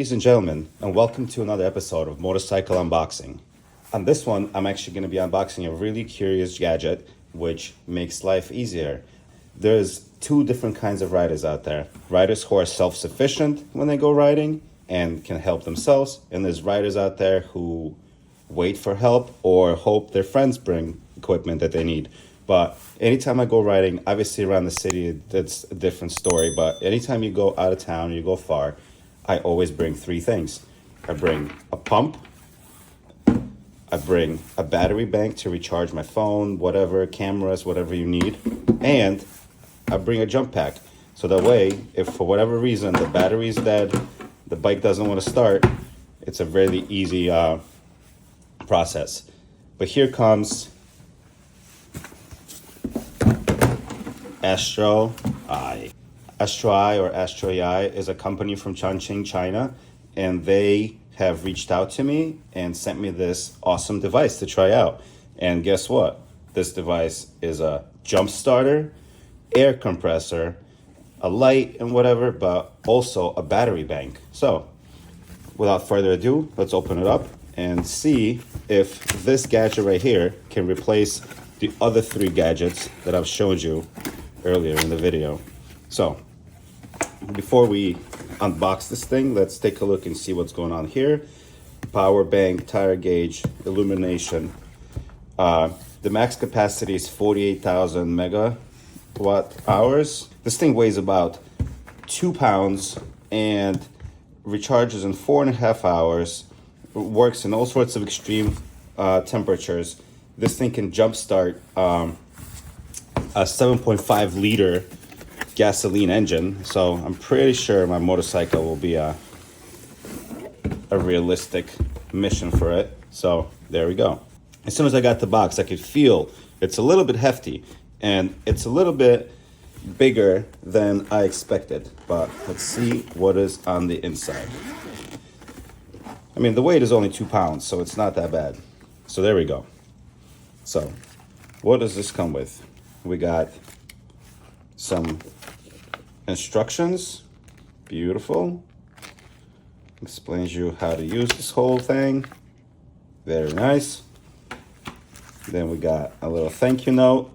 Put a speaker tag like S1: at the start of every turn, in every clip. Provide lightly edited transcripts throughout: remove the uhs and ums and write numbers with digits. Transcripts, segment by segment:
S1: ladies and gentlemen, and welcome to another episode of Motorcycle Unboxing. On this one, I'm actually going to be unboxing a really curious gadget which makes life easier. There's two different kinds of riders out there. Riders who are self-sufficient when they go riding and can help themselves, and there's riders out there who wait for help or hope their friends bring equipment that they need. But anytime I go riding, obviously around the city, that's a different story. But anytime you go out of town, you go far, I always bring three things. I bring a pump, I bring a battery bank to recharge my phone, whatever, cameras, whatever you need, and I bring a jump pack. So that way, if for whatever reason the battery's dead, the bike doesn't want to start, it's a really easy process. But here comes AstroAI. AstroAI or AstroAI is a company from Chongqing, China, and they have reached out to me and sent me this awesome device to try out. And guess what? This device is a jump starter, air compressor, a light and whatever, but also a battery bank. So without further ado, let's open it up and see if this gadget right here can replace the other three gadgets that I've showed you earlier in the video. So before we unbox this thing, let's take a look and see what's going on here. Power bank, tire gauge, illumination. The max capacity is 48,000 megawatt hours. This thing weighs about 2 pounds and recharges in 4.5 hours. It works in all sorts of extreme temperatures. This thing can jumpstart a 7.5 liter gasoline engine, so I'm pretty sure my motorcycle will be a realistic mission for it. So there we go. As soon as I got the box, I could feel it's a little bit hefty and it's a little bit bigger than I expected, but let's see what is on the inside. I mean, the weight is only 2 pounds, so it's not that bad. So there we go. So what does this come with? We got some instructions. Beautiful. Explains you how to use this whole thing. Very nice. Then we got a little thank you note.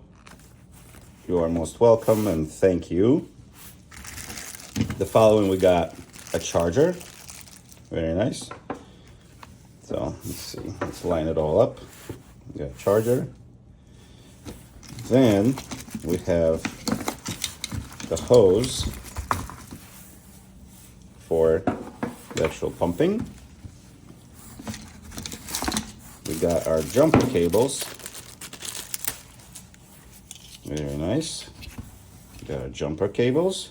S1: You are most welcome and thank you. The following, we got a charger. Very nice. So let's see, let's line it all up. We got a charger. Then we have the hose for the actual pumping. We got our jumper cables. Very nice. We got our jumper cables.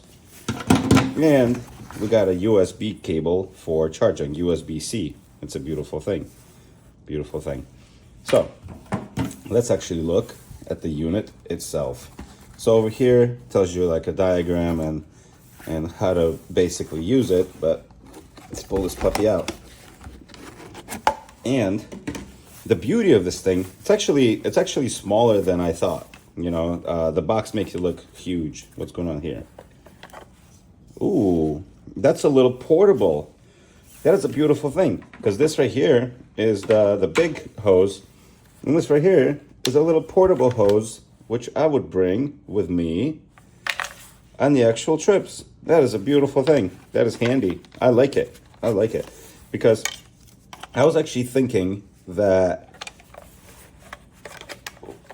S1: And we got a USB cable for charging, USB-C. It's a beautiful thing. Beautiful thing. So let's actually look at the unit itself. So over here tells you like a diagram and how to basically use it, but let's pull this puppy out. And the beauty of this thing, it's actually smaller than I thought. You know, the box makes it look huge. What's going on here? Ooh, that's a little portable. That is a beautiful thing, because this right here is the big hose, and this right here is a little portable hose, which I would bring with me on the actual trips. That is a beautiful thing. That is handy. I like it. I like it. Because I was actually thinking that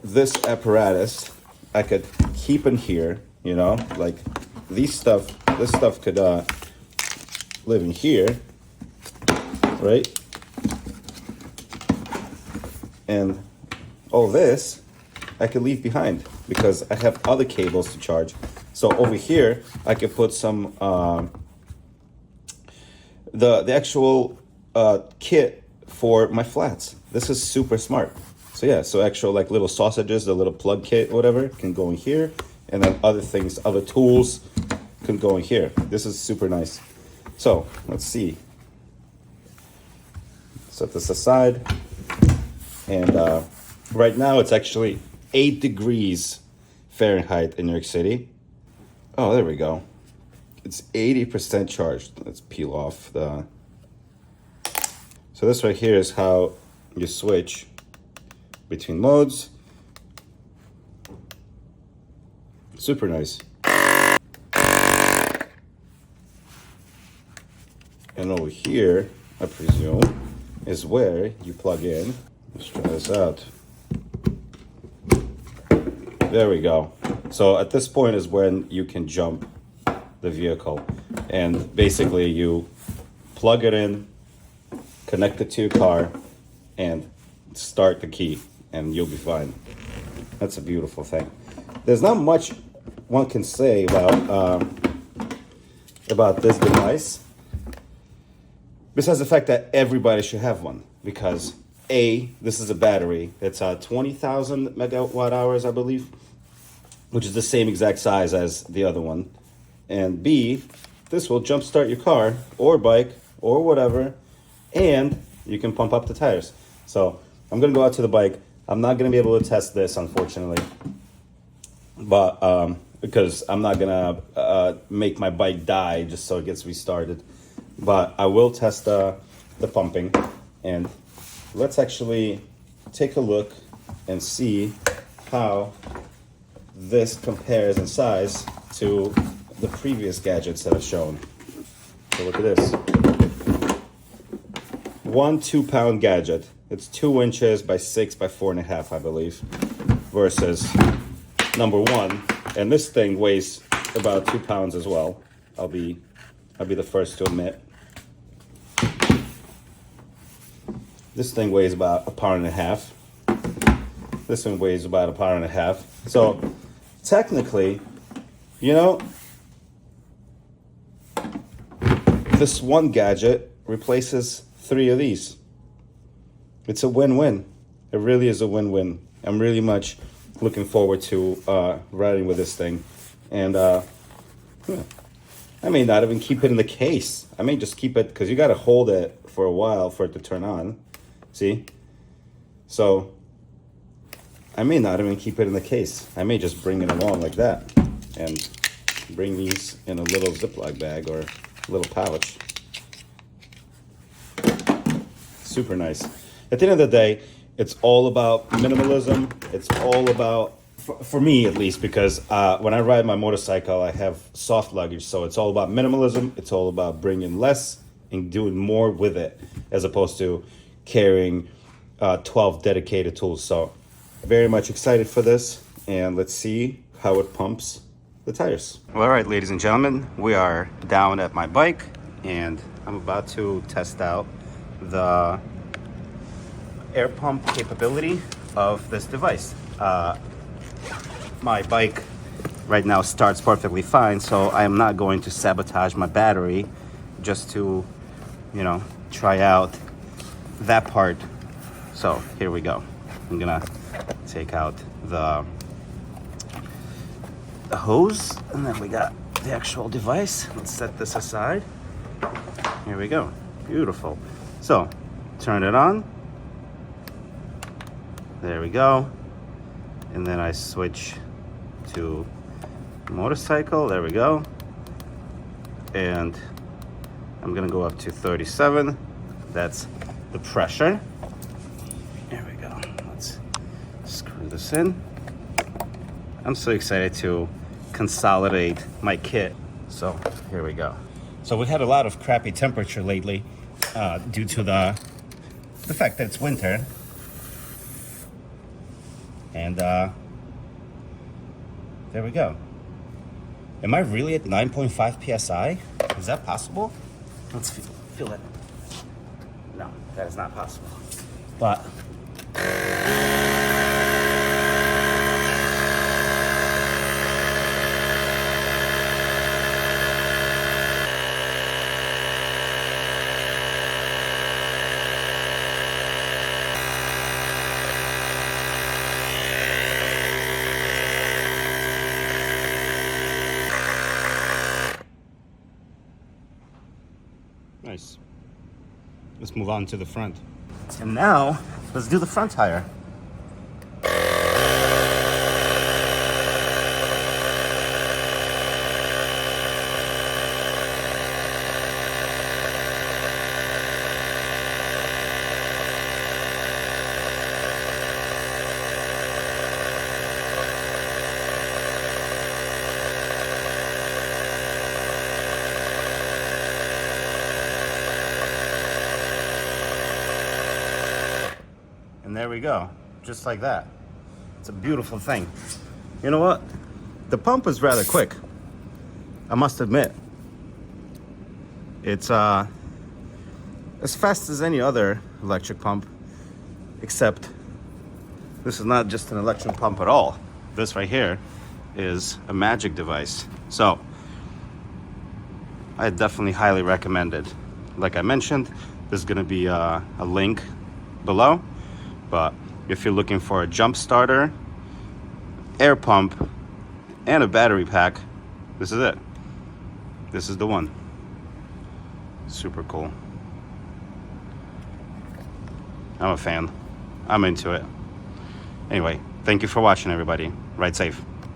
S1: this apparatus I could keep in here, you know, like this stuff could live in here, right? And all this I could leave behind because I have other cables to charge. So over here I could put some the actual kit for my flats. This is super smart. So yeah, so actual like little sausages, the little plug kit, whatever, can go in here, and then other things, other tools can go in here. This is super nice. So let's see. Set this aside, and right now it's actually 8 degrees Fahrenheit in New York City. Oh, there we go. It's 80% charged. Let's peel off the So this right here is how you switch between modes. Super nice. And over here, I presume, is where you plug in. Let's try this out. There we go. So at this point is when you can jump the vehicle. And basically you plug it in, connect it to your car, and start the key, and you'll be fine. That's a beautiful thing. There's not much one can say about this device, besides the fact that everybody should have one, because A, this is a battery that's 20,000 megawatt hours, I believe, which is the same exact size as the other one. And B, this will jumpstart your car or bike or whatever, and you can pump up the tires. So I'm gonna go out to the bike. I'm not gonna be able to test this, unfortunately, but because I'm not gonna make my bike die just so it gets restarted. But I will test the pumping, and let's actually take a look and see how this compares in size to the previous gadgets that I've shown. So look at this. 1 2-pound gadget. It's 2 inches by 6 by 4.5, I believe, versus number 1. And this thing weighs about 2 pounds as well. I'll be the first to admit. This thing weighs about 1.5 pounds. This one weighs about 1.5 pounds. So technically, you know, this one gadget replaces 3 of these. It's a win-win. It really is a win-win. I'm really much looking forward to riding with this thing. And I may not even keep it in the case. I may just keep it, because you got to hold it for a while for it to turn on. See? So I may not even keep it in the case. I may just bring it along like that and bring these in a little Ziploc bag or a little pouch. Super nice. At the end of the day, it's all about minimalism. It's all about, for me at least, because when I ride my motorcycle, I have soft luggage. So it's all about minimalism. It's all about bringing less and doing more with it, as opposed to carrying 12 dedicated tools. So very much excited for this, and let's see how it pumps the tires. Well, all right, ladies and gentlemen, we are down at my bike, and I'm about to test out the air pump capability of this device. My bike right now starts perfectly fine, so I am not going to sabotage my battery just to, you know, try out that part. So here we go. I'm gonna take out the hose, and then we got the actual device. Let's set this aside. Here we go. Beautiful. So turn it on. There we go. And then I switch to motorcycle. There we go. And I'm gonna go up to 37. That's the pressure. There we go. Let's screw this in. I'm so excited to consolidate my kit. So here we go. So we had a lot of crappy temperature lately due to the fact that it's winter. And there we go. Am I really at 9.5 psi? Is that possible? Let's feel it. No, that is not possible. But nice. Let's move on to the front. And now, let's do the front tire. And there we go, just like that. It's a beautiful thing. You know what? The pump is rather quick, I must admit. It's as fast as any other electric pump, except this is not just an electric pump at all. This right here is a magic device. So I definitely highly recommend it. Like I mentioned, there's gonna be a link below, but if you're looking for a jump starter, air pump, and a battery pack, this is it. This is the one. Super cool. I'm a fan. I'm into it. Anyway, thank you for watching, everybody. Ride safe.